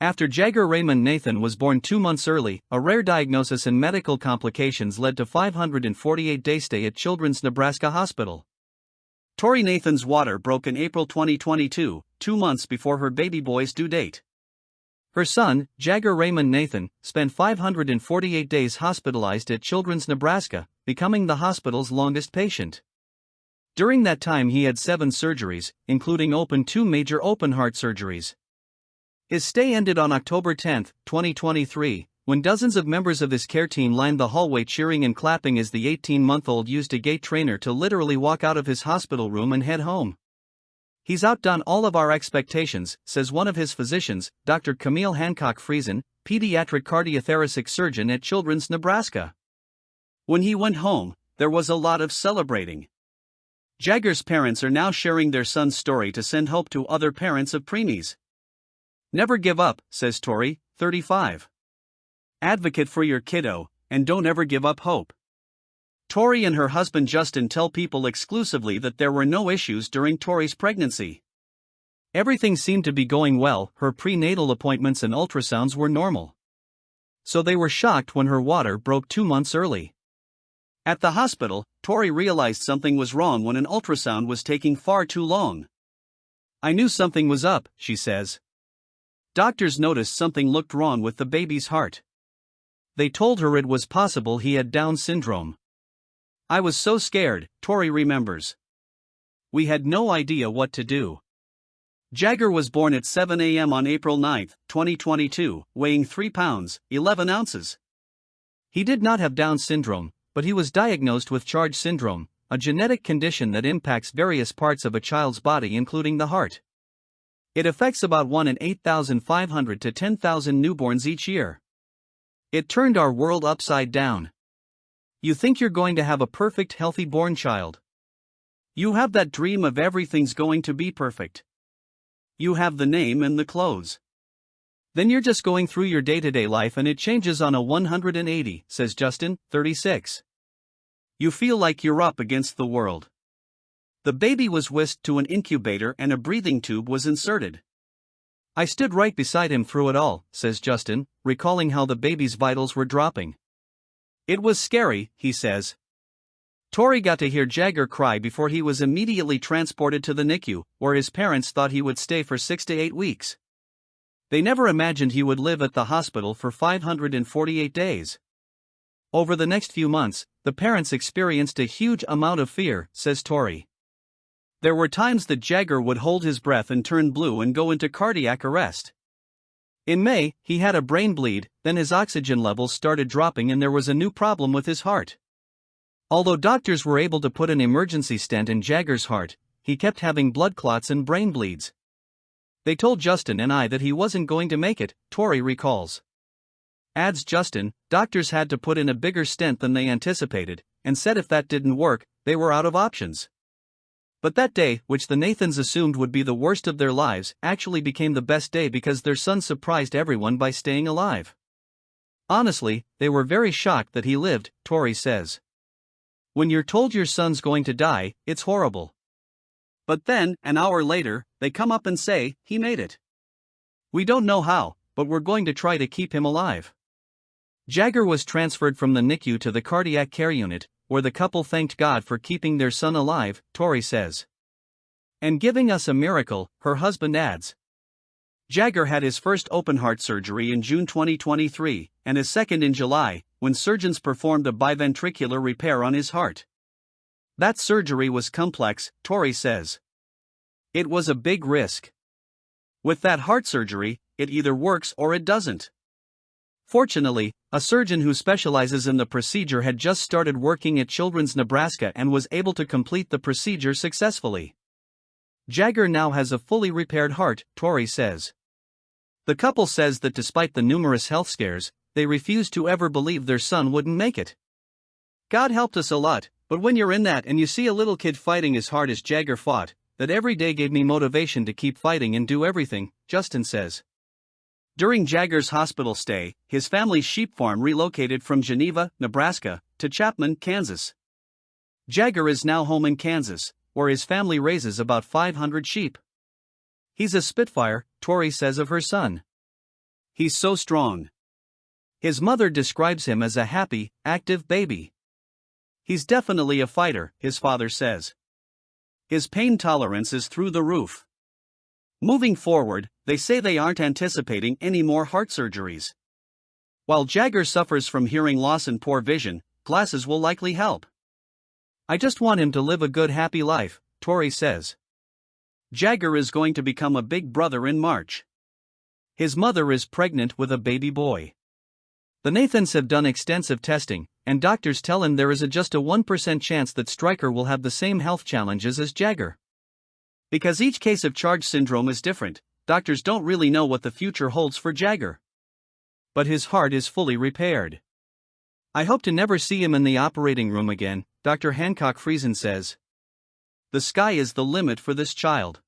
After Jagger Raymond Nathan was born 2 months early, a rare diagnosis and medical complications led to 548-day stay at Children's Nebraska Hospital. Tori Nathan's water broke in April 2022, 2 months before her baby boy's due date. Her son, Jagger Raymond Nathan, spent 548 days hospitalized at Children's Nebraska, becoming the hospital's longest patient. During that time he had 7 surgeries, including 2 major open-heart surgeries. His stay ended on October 10, 2023, when dozens of members of his care team lined the hallway cheering and clapping as the 18-month-old used a gait trainer to literally walk out of his hospital room and head home. "He's outdone all of our expectations," says one of his physicians, Dr. Camille Hancock-Friesen, pediatric cardiothoracic surgeon at Children's Nebraska. When he went home, there was a lot of celebrating. Jagger's parents are now sharing their son's story to send hope to other parents of preemies. "Never give up," says Tori, 35. "Advocate for your kiddo, and don't ever give up hope." Tori and her husband Justin tell People exclusively that there were no issues during Tori's pregnancy. Everything seemed to be going well, her prenatal appointments and ultrasounds were normal. So they were shocked when her water broke 2 months early. At the hospital, Tori realized something was wrong when an ultrasound was taking far too long. "I knew something was up," she says. Doctors noticed something looked wrong with the baby's heart. They told her it was possible he had Down syndrome. "I was so scared," Tori remembers. "We had no idea what to do." Jagger was born at 7 a.m. on April 9, 2022, weighing 3 pounds, 11 ounces. He did not have Down syndrome, but he was diagnosed with CHARGE syndrome, a genetic condition that impacts various parts of a child's body including the heart. It affects about 1 in 8,500 to 10,000 newborns each year. It turned our world upside down. You think you're going to have a perfect healthy born child. You have that dream of everything's going to be perfect. You have the name and the clothes. Then you're just going through your day-to-day life and it changes on a 180, says Justin, 36. You feel like you're up against the world. The baby was whisked to an incubator and a breathing tube was inserted. "I stood right beside him through it all," says Justin, recalling how the baby's vitals were dropping. "It was scary," he says. Tori got to hear Jagger cry before he was immediately transported to the NICU, where his parents thought he would stay for 6 to 8 weeks. They never imagined he would live at the hospital for 548 days. Over the next few months, the parents experienced a huge amount of fear, says Tori. There were times that Jagger would hold his breath and turn blue and go into cardiac arrest. In May, he had a brain bleed, then his oxygen levels started dropping and there was a new problem with his heart. Although doctors were able to put an emergency stent in Jagger's heart, he kept having blood clots and brain bleeds. "They told Justin and I that he wasn't going to make it," Tori recalls. Adds Justin, "Doctors had to put in a bigger stent than they anticipated, and said if that didn't work, they were out of options." But that day, which the Nathans assumed would be the worst of their lives, actually became the best day because their son surprised everyone by staying alive. Honestly, they were very shocked that he lived, Tori says. "When you're told your son's going to die, it's horrible. But then, an hour later, they come up and say, he made it. We don't know how, but we're going to try to keep him alive." Jagger was transferred from the NICU to the cardiac care unit, where the couple thanked God for keeping their son alive, Tori says. "And giving us a miracle," her husband adds. Jagger had his first open-heart surgery in June 2023, and his second in July, when surgeons performed a biventricular repair on his heart. That surgery was complex, Tori says. "It was a big risk. With that heart surgery, it either works or it doesn't." Fortunately, a surgeon who specializes in the procedure had just started working at Children's Nebraska and was able to complete the procedure successfully. Jagger now has a fully repaired heart, Tori says. The couple says that despite the numerous health scares, they refused to ever believe their son wouldn't make it. "God helped us a lot, but when you're in that and you see a little kid fighting as hard as Jagger fought, that every day gave me motivation to keep fighting and do everything," Justin says. During Jagger's hospital stay, his family's sheep farm relocated from Geneva, Nebraska, to Chapman, Kansas. Jagger is now home in Kansas, where his family raises about 500 sheep. "He's a spitfire," Tori says of her son. He's so strong. His mother describes him as a happy, active baby. He's definitely a fighter, his father says. His pain tolerance is through the roof. Moving forward, they say they aren't anticipating any more heart surgeries. While Jagger suffers from hearing loss and poor vision, glasses will likely help. I just want him to live a good, happy life, Tori says. Jagger is going to become a big brother in March. His mother is pregnant with a baby boy. The Nathans have done extensive testing, and doctors tell him there is just a 1% chance that Stryker will have the same health challenges as Jagger. Because each case of Charge syndrome is different, doctors don't really know what the future holds for Jagger. But his heart is fully repaired. I hope to never see him in the operating room again, Dr. Hancock Friesen says. The sky is the limit for this child.